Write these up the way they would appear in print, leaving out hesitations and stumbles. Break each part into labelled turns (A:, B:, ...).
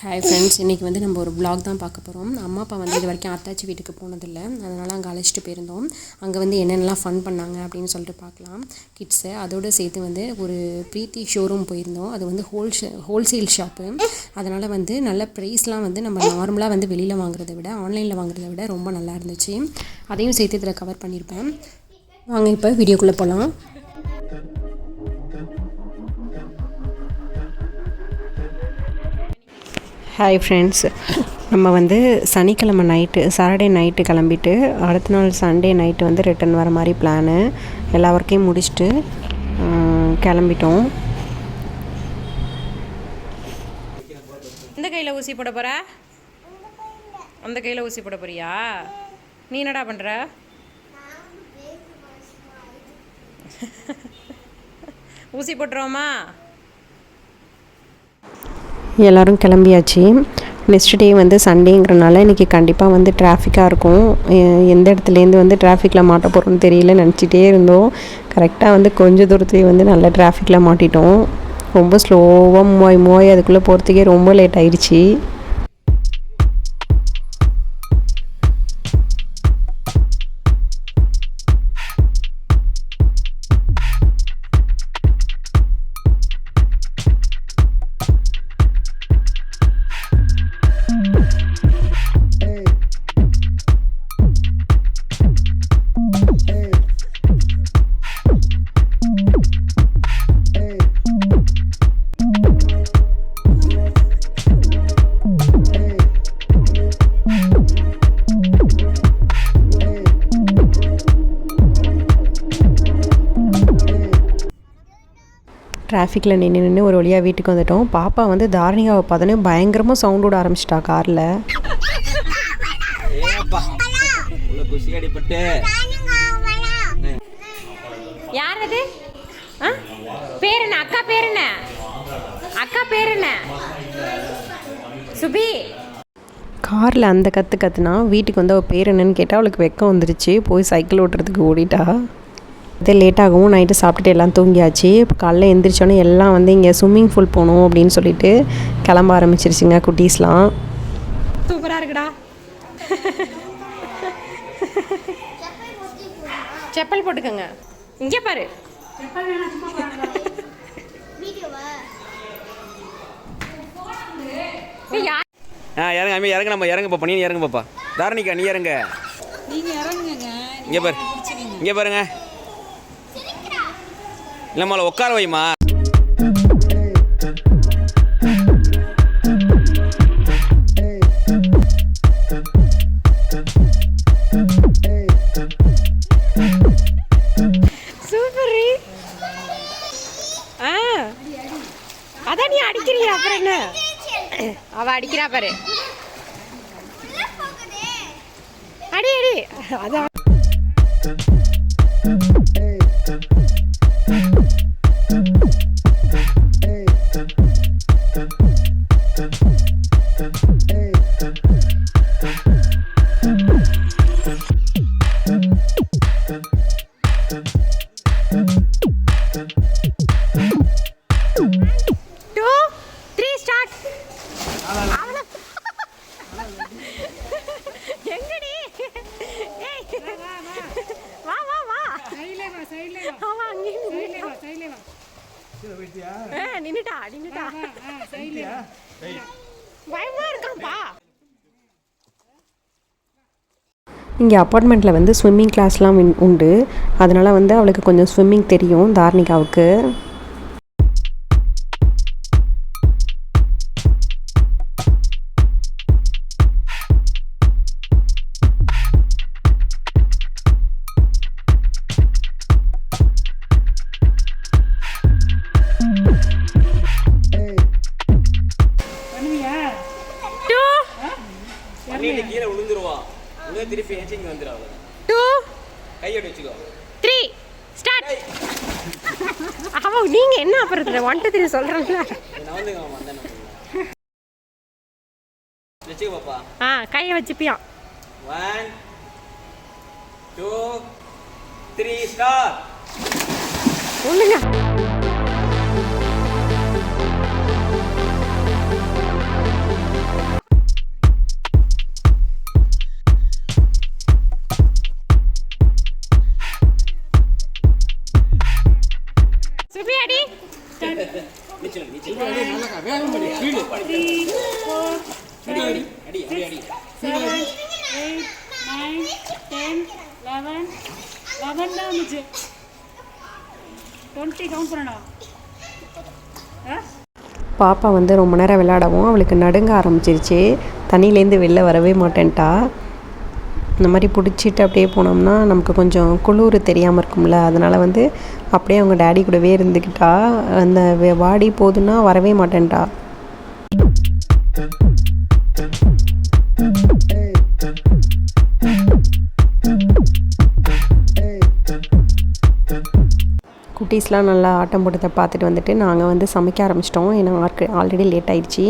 A: Hi friends, இன்றைக்கி வந்து நம்ம ஒரு vlog தான் பார்க்க போகிறோம். அம்மா அப்பா வந்து இது வரைக்கும் அத்தாச்சி வீட்டுக்கு போனதில்லை, அதனால் அங்கே அழைச்சிட்டு போயிருந்தோம். அங்கே வந்து என்னென்னலாம் ஃபன் பண்ணாங்க அப்படின்னு சொல்லிட்டு பார்க்கலாம் கிட்ஸை. அதோடு சேர்த்து வந்து ஒரு ப்ரீத்தி ஷோரூம் போயிருந்தோம். அது வந்து ஹோல்சேல் ஷாப்பு. அதனால் வந்து நல்ல ப்ரைஸ்லாம் வந்து நம்ம நார்மலாக வந்து வெளியில் வாங்குறத விட ஆன்லைனில் வாங்குறத விட ரொம்ப நல்லா இருந்துச்சு. அதையும் சேர்த்து இதில் கவர் பண்ணியிருப்பேன். வாங்க இப்போ வீடியோக்குள்ளே போகலாம். ஹாய் ஃப்ரெண்ட்ஸ், நம்ம வந்து சனிக்கிழமை நைட்டு சாட்டர்டே நைட்டு கிளம்பிட்டு அடுத்த நாள் சண்டே நைட்டு வந்து ரிட்டன் வர மாதிரி பிளானு. எல்லா ஒர்க்கையும் முடிச்சுட்டு கிளம்பிட்டோம்.
B: இந்த கையில் ஊசி போட போகிற, அந்த கையில் ஊசி போட போறியா? நீ என்னடா பண்ணுற? ஊசி போட்டுருவோமா?
A: எல்லோரும் கிளம்பியாச்சு. நெக்ஸ்ட் டே வந்து சண்டேங்கிறனால இன்றைக்கி கண்டிப்பாக வந்து டிராஃபிக்காக இருக்கும். எந்த இடத்துலேருந்து வந்து டிராஃபிக்கில் மாட்ட போகிறோன்னு தெரியல நினச்சிட்டே இருந்தோம். கரெக்டாக வந்து கொஞ்சம் தூரத்துலேயே வந்து நல்ல டிராஃபிக்கில் மாட்டிட்டோம். ரொம்ப ஸ்லோவாக மூவாய் அதுக்குள்ளே போகிறதுக்கே ரொம்ப லேட் ஆயிடுச்சு. டிராஃபிக்கில் நின்று ஒரு வழியாக வீட்டுக்கு வந்துட்டோம். பாப்பா வந்து தாரணிகாவை பார்த்தோன்னே பயங்கரமாக சவுண்ட் விட ஆரம்பிச்சிட்டா காரில்.
B: யார் அது? பேர் என்ன? அக்கா பேர் என்ன? அக்கா பேர் என்ன? சுபி.
A: காரில் அந்த கற்றுனா வீட்டுக்கு வந்து அவள் பேர் என்னன்னு கேட்டால் அவளுக்கு வெக்கம் வந்துருச்சு. போய் சைக்கிள் ஓட்டுறதுக்கு ஓடிட்டா. இதே லேட்டாகவும் நைட்டு சாப்பிட்டுட்டு எல்லாம் தூங்கியாச்சு. இப்போ காலைல எழுந்திரிச்சோன்னே எல்லாம் வந்து இங்கே ஸ்விம்மிங் பூல் போகணும் அப்படின்னு சொல்லிட்டு கிளம்ப ஆரம்பிச்சிருச்சுங்க குட்டீஸ்லாம்.
B: சூப்பராக இருக்குடா. செப்பல் போட்டுக்கோங்க. இங்கே பாரு.
C: இறங்க அம்மி, இறங்க, நம்ம இறங்க பாப்பா. நீ இறங்க பாப்பா. தாரணிக்கா நீ இறங்க. இங்கே பாரு, இங்கே பாருங்க. இல்லைம்மா உட்கார வைமா.
B: சூப்பர். அதான் நீ அடிக்கிறியா? அப்புறம் என்ன அவ அடிக்கிறா பாரு. அடி அடி. அதான்
A: இங்கே அப்பார்ட்மெண்ட்டில் வந்து ஸ்விம்மிங் கிளாஸ்லாம் உண்டு. அதனால் வந்து அவளுக்கு கொஞ்சம் ஸ்விம்மிங் தெரியும் தார்னிகாவுக்கு.
C: கீழே விழுந்துருவா. திருப்பி ஏச்சிங்க வந்துடும்.
B: 2
C: கையோட வச்சுக்கோ.
B: 3 ஸ்டார்ட். அவ நீங்க என்ன அப்புறம் 1 2 3 சொல்றீங்களா?
C: நான் வந்து வந்தேன். வச்சுக்கோ பாப்பா.
B: கையை வச்சுப்பியா?
C: 1 2 3 ஸ்டார்ட்.
B: ஒண்ணுங்க.
D: தான் வந்துச்சு. 20 கவுண்ட் பண்ணணும்.
A: பாப்பா வந்து ரொம்ப நேரம் விளையாடவும் அவளுக்கு நடுங்க ஆரம்பிச்சிருச்சு. தண்ணியிலேருந்து வெளில வரவே மாட்டேன்ட்டா. இந்த மாதிரி பிடிச்சிட்டு அப்படியே போனோம்னா நமக்கு கொஞ்சம் குளிர் தெரியாமல் இருக்கும்ல, அதனால் வந்து அப்படியே அவங்க டேடி கூடவே இருந்துக்கிட்டா. அந்த வாடி போதுன்னா வரவே மாட்டேன்ட்டா. குட்டீஸ்லாம் நல்லா ஆட்டம் போட்டதை பார்த்துட்டு வந்துட்டு நாங்கள் வந்து சமைக்க ஆரம்பிச்சிட்டோம். ஏன்னா ஆல்ரெடி லேட் ஆகிடுச்சி.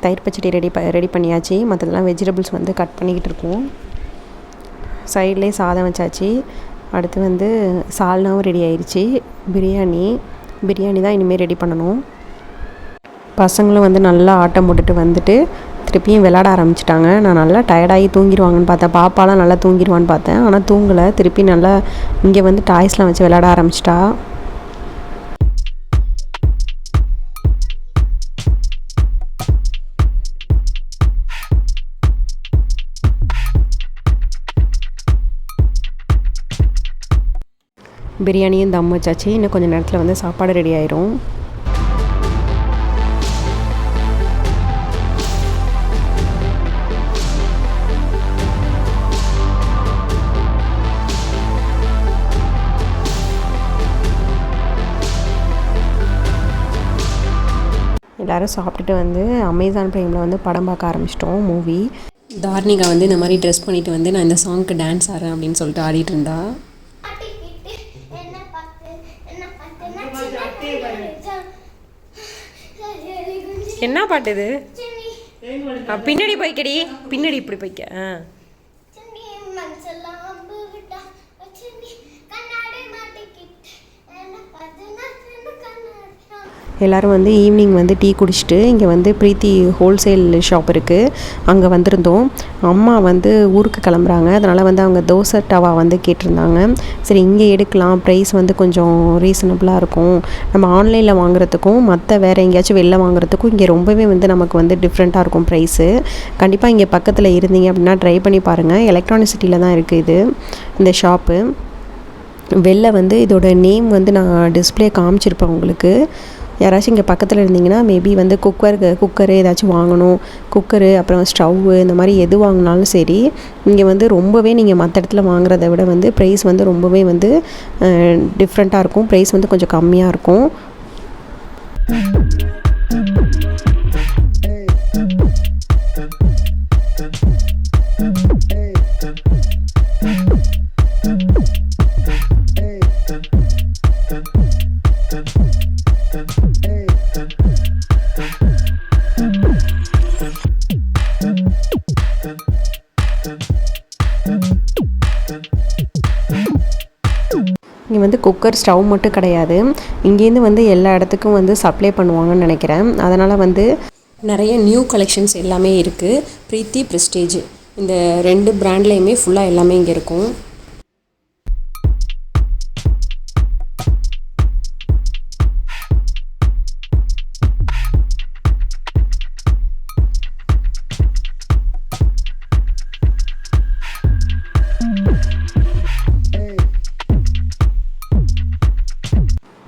A: தயிர் பச்சடி ரெடி பண்ணியாச்சு. மற்றதெல்லாம் வெஜிடபிள்ஸ் வந்து கட் பண்ணிக்கிட்டு இருக்கோம். சைட்லேயே சாதம் வச்சாச்சு. அடுத்து வந்து சால்னாவும் ரெடி ஆயிடுச்சு. பிரியாணி தான் இனிமேல் ரெடி பண்ணணும். பசங்களும் வந்து நல்லா ஆட்டம் போட்டுட்டு வந்துட்டு திருப்பியும் விளையாட ஆரம்பிச்சிட்டாங்க. நான் நல்லா டயர்டாகி தூங்கிடுவாங்கன்னு பார்த்தேன். பாப்பாலாம் நல்லா தூங்கிடுவான்னு பார்த்தேன், ஆனால் தூங்கலை. திருப்பி நல்லா இங்கே வந்து டாய்ஸ்லாம் வச்சு விளையாட ஆரம்பிச்சிட்டா. பிரியாணியும் தம் வச்சாச்சு. இன்னும் கொஞ்சம் நேரத்தில் வந்து சாப்பாடு ரெடி ஆயிரும். எல்லோரும் சாப்பிட்டுட்டு வந்து அமேசான் ப்ரைமில் வந்து படம் பார்க்க ஆரம்பிச்சிட்டோம், மூவி. தார்னிகா வந்து இந்த மாதிரி ட்ரெஸ் பண்ணிவிட்டு வந்து நான் இந்த சாங்க்கு டான்ஸ் ஆடுறேன் அப்படின்னு சொல்லிட்டு ஆடிட்டு இருந்தா.
B: என்ன பாட்டு இது? பின்னாடி போய்க்கடி, பின்னாடி இப்படி போய்க்க.
A: எல்லோரும் வந்து ஈவினிங் வந்து டீ குடிச்சிட்டு இங்கே வந்து பிரீத்தி ஹோல்சேல் ஷாப் இருக்குது, அங்கே வந்திருந்தோம். அம்மா வந்து ஊருக்கு கிளம்புறாங்க, அதனால் வந்து அவங்க தோசை டவா வந்து கேட்டிருந்தாங்க. சரி இங்கே எடுக்கலாம், ப்ரைஸ் வந்து கொஞ்சம் ரீசனபிளாக இருக்கும். நம்ம ஆன்லைனில் வாங்குறதுக்கும் மற்ற வேறு எங்கேயாச்சும் வெளில வாங்குறதுக்கும் இங்கே ரொம்பவே வந்து நமக்கு வந்து டிஃப்ரெண்ட்டாக இருக்கும் ப்ரைஸு. கண்டிப்பாக இங்கே பக்கத்தில் இருந்தீங்க அப்படின்னா ட்ரை பண்ணி பாருங்கள். எலக்ட்ரானிக் சிட்டியில் தான் இருக்குது இது, இந்த ஷாப்பு. வெளில வந்து இதோட நேம் வந்து நான் டிஸ்பிளே காமிச்சிருப்பேன் உங்களுக்கு. யாராச்சும் இங்கே பக்கத்தில் இருந்தீங்கன்னா மேபி வந்து குக்கரு ஏதாச்சும் வாங்கணும், குக்கரு அப்புறம் ஸ்டவ்வு இந்த மாதிரி எது வாங்கினாலும் சரி, இங்கே வந்து ரொம்பவே நீங்கள் மற்ற இடத்துல வாங்குறத விட வந்து ப்ரைஸ் வந்து ரொம்பவே வந்து டிஃப்ரெண்ட்டாக இருக்கும். ப்ரைஸ் வந்து கொஞ்சம் கம்மியாக இருக்கும். இங்கே வந்து குக்கர் ஸ்டவ் மட்டும் கிடையாது, இங்கேருந்து வந்து எல்லா இடத்துக்கும் வந்து சப்ளை பண்ணுவாங்கன்னு நினைக்கிறேன். அதனால் வந்து நிறைய நியூ கலெக்ஷன்ஸ் எல்லாமே இருக்குது. பிரீத்தி, ப்ரெஸ்டேஜ் இந்த 2 பிராண்ட்லேயுமே ஃபுல்லாக எல்லாமே இங்கே இருக்கும்.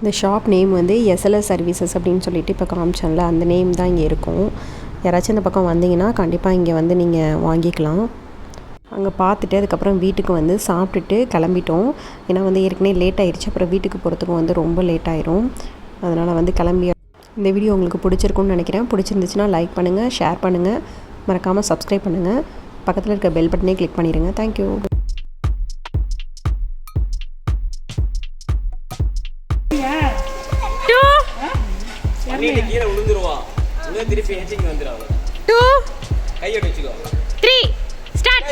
A: இந்த ஷாப் நேம் வந்து எஸ்எல்எஸ் சர்வீசஸ் அப்படின்னு சொல்லிட்டு இப்போ காமிச்சேன்ல, அந்த நேம் தான் இங்கே இருக்கும். யாராச்சும் இந்த பக்கம் வந்தீங்கன்னா கண்டிப்பாக இங்கே வந்து நீங்கள் வாங்கிக்கலாம். அங்கே பார்த்துட்டு அதுக்கப்புறம் வீட்டுக்கு வந்து சாப்பிட்டுட்டு கிளம்பிட்டோம். ஏன்னா வந்து ஏற்கனவே லேட் ஆகிடுச்சு, அப்புறம் வீட்டுக்கு போகிறதுக்கும் வந்து ரொம்ப லேட் ஆயிரும். அதனால் வந்து கிளம்பி. இந்த வீடியோ உங்களுக்கு பிடிச்சிருக்குன்னு நினைக்கிறேன். பிடிச்சிருந்துச்சுன்னா லைக் பண்ணுங்கள், ஷேர் பண்ணுங்கள், மறக்காமல் சப்ஸ்கிரைப் பண்ணுங்கள். பக்கத்தில் இருக்க பெல் பட்டனே கிளிக் பண்ணிடுங்க. தேங்க்யூ.
C: கீழே விழுந்துருவா, திருப்பி ஹெச்சிங் வந்துடும்.
B: 2
C: கையை வச்சுக்கோ.
B: 3 ஸ்டார்ட்.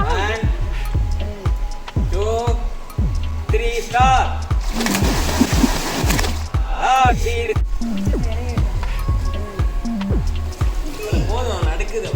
C: 1 2 3 ஸ்டார்ட். சீடு போதும், நடக்குது.